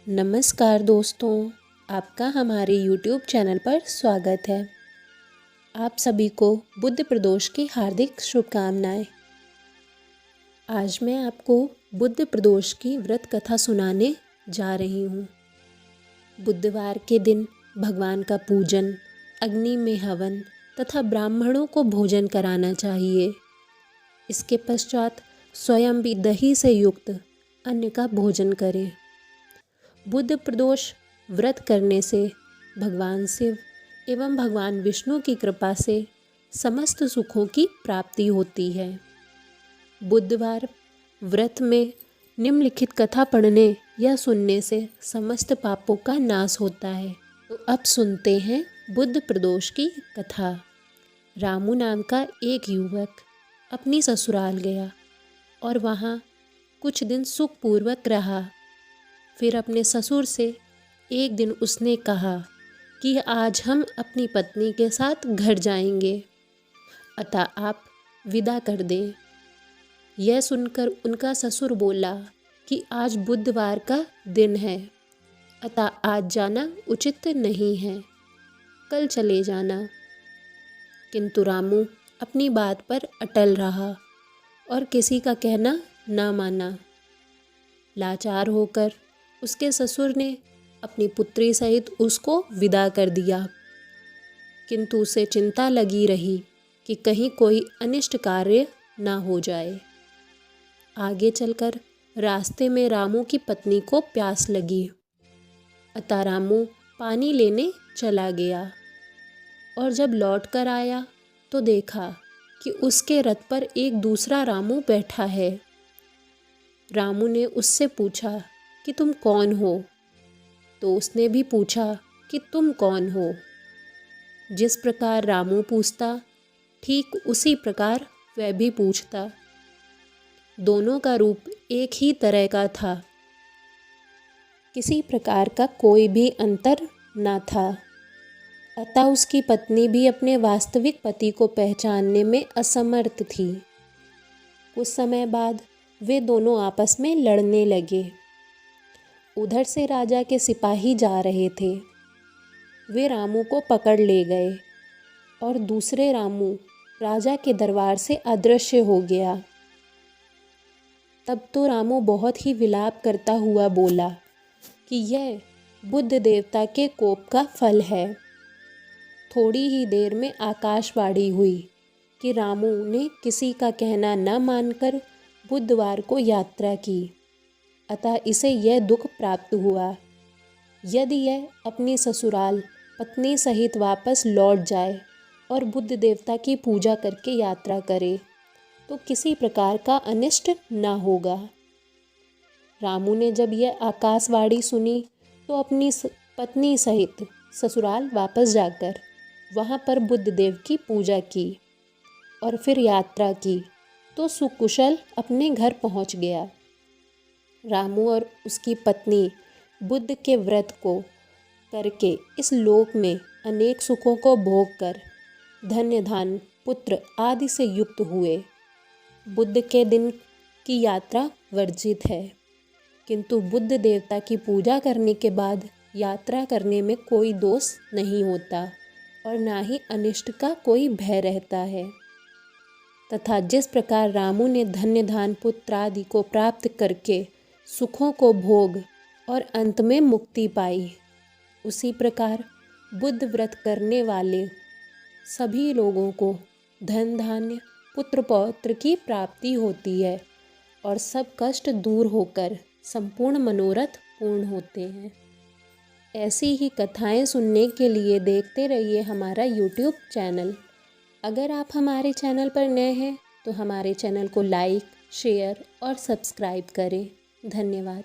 नमस्कार दोस्तों, आपका हमारे YouTube चैनल पर स्वागत है। आप सभी को बुद्ध प्रदोष की हार्दिक शुभकामनाएं। आज मैं आपको बुद्ध प्रदोष की व्रत कथा सुनाने जा रही हूँ। बुधवार के दिन भगवान का पूजन, अग्नि में हवन तथा ब्राह्मणों को भोजन कराना चाहिए। इसके पश्चात स्वयं भी दही से युक्त अन्न का भोजन करें। बुद्ध प्रदोष व्रत करने से भगवान शिव एवं भगवान विष्णु की कृपा से समस्त सुखों की प्राप्ति होती है। बुधवार व्रत में निम्नलिखित कथा पढ़ने या सुनने से समस्त पापों का नाश होता है। तो अब सुनते हैं बुद्ध प्रदोष की कथा। रामू नाम का एक युवक अपनी ससुराल गया और वहाँ कुछ दिन सुखपूर्वक रहा। फिर अपने ससुर से एक दिन उसने कहा कि आज हम अपनी पत्नी के साथ घर जाएंगे, अतः आप विदा कर दें। यह सुनकर उनका ससुर बोला कि आज बुधवार का दिन है, अतः आज जाना उचित नहीं है, कल चले जाना। किंतु रामू अपनी बात पर अटल रहा और किसी का कहना ना माना। लाचार होकर उसके ससुर ने अपनी पुत्री सहित उसको विदा कर दिया, किंतु उसे चिंता लगी रही कि कहीं कोई अनिष्ट कार्य ना हो जाए। आगे चलकर रास्ते में रामू की पत्नी को प्यास लगी, अतः रामू पानी लेने चला गया और जब लौट कर आया तो देखा कि उसके रथ पर एक दूसरा रामू बैठा है। रामू ने उससे पूछा कि तुम कौन हो? तो उसने भी पूछा कि तुम कौन हो? जिस प्रकार रामू पूछता, ठीक उसी प्रकार वह भी पूछता। दोनों का रूप एक ही तरह का था, किसी प्रकार का कोई भी अंतर न था। अतः उसकी पत्नी भी अपने वास्तविक पति को पहचानने में असमर्थ थी। कुछ समय बाद वे दोनों आपस में लड़ने लगे। उधर से राजा के सिपाही जा रहे थे। वे रामू को पकड़ ले गए और दूसरे रामू राजा के दरबार से अदृश्य हो गया। तब तो रामू बहुत ही विलाप करता हुआ बोला कि यह बुद्ध देवता के कोप का फल है। थोड़ी ही देर में आकाशवाणी हुई कि रामू ने किसी का कहना न मानकर बुधवार को यात्रा की, अतः इसे यह दुख प्राप्त हुआ। यदि यह अपनी ससुराल पत्नी सहित वापस लौट जाए और बुद्ध देवता की पूजा करके यात्रा करे तो किसी प्रकार का अनिष्ट न होगा। रामू ने जब यह आकाशवाणी सुनी तो अपनी पत्नी सहित ससुराल वापस जाकर वहाँ पर बुद्ध देव की पूजा की और फिर यात्रा की तो सुकुशल अपने घर पहुँच गया। रामू और उसकी पत्नी बुद्ध के व्रत को करके इस लोक में अनेक सुखों को भोग कर धन्य धान पुत्र आदि से युक्त हुए। बुद्ध के दिन की यात्रा वर्जित है, किंतु बुद्ध देवता की पूजा करने के बाद यात्रा करने में कोई दोष नहीं होता और ना ही अनिष्ट का कोई भय रहता है। तथा जिस प्रकार रामू ने धन्य धान पुत्र आदि को प्राप्त करके सुखों को भोग और अंत में मुक्ति पाई, उसी प्रकार बुद्ध व्रत करने वाले सभी लोगों को धन धान्य पुत्र पौत्र की प्राप्ति होती है और सब कष्ट दूर होकर संपूर्ण मनोरथ पूर्ण होते हैं। ऐसी ही कथाएं सुनने के लिए देखते रहिए हमारा YouTube चैनल। अगर आप हमारे चैनल पर नए हैं तो हमारे चैनल को लाइक, शेयर और सब्सक्राइब करें। धन्यवाद।